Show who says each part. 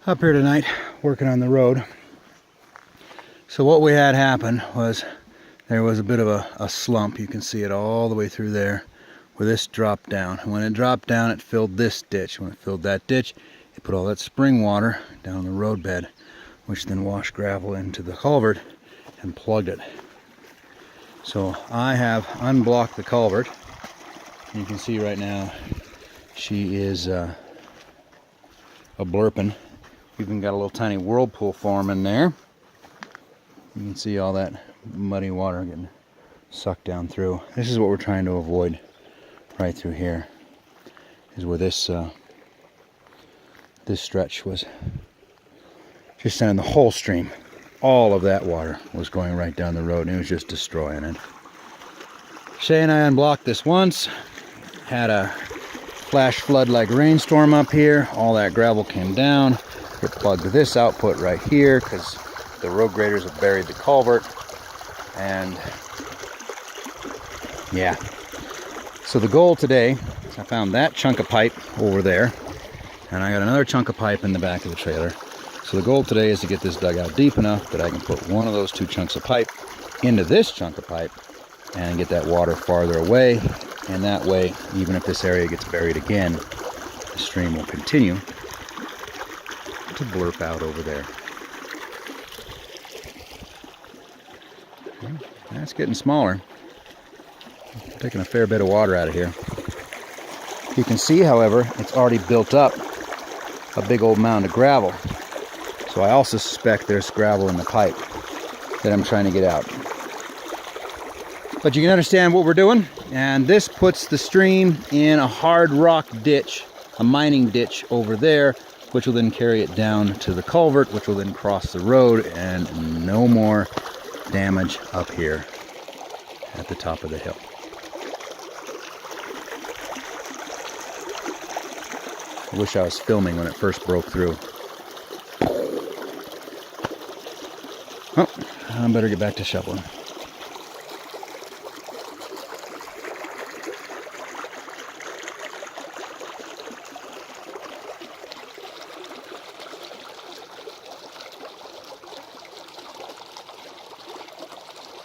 Speaker 1: Up here tonight working on the road. So what we had happen was there was a bit of a slump. You can see it all the way through there where this dropped down. And when it dropped down, it filled this ditch. When it filled that ditch, it put all that spring water down the roadbed, which then washed gravel into the culvert and plugged it. So I have unblocked the culvert. You can see right now she is a blurping. Even got a little tiny whirlpool forming there. You can see all that muddy water getting sucked down through. This is what we're trying to avoid right through here, is where this stretch was just sending the whole stream. All of that water was going right down the road and it was just destroying it. Shay and I unblocked this once, had a flash flood like rainstorm up here. All that gravel came down. It plugged this output right here because the road graders have buried the culvert. And yeah, so the goal today, I found that chunk of pipe over there and I got another chunk of pipe in the back of the trailer. So the goal today is to get this dug out deep enough that I can put one of those two chunks of pipe into this chunk of pipe and get that water farther away. And that way, even if this area gets buried again, the stream will continue to blurp out over there. Well, that's getting smaller. Taking a fair bit of water out of here. You can see, however, it's already built up a big old mound of gravel. So I also suspect there's gravel in the pipe that I'm trying to get out. But you can understand what we're doing. And this puts the stream in a hard rock ditch, a mining ditch over there, which will then carry it down to the culvert, which will then cross the road, and no more damage up here at the top of the hill. I wish I was filming when it first broke through. Oh, I better get back to shoveling.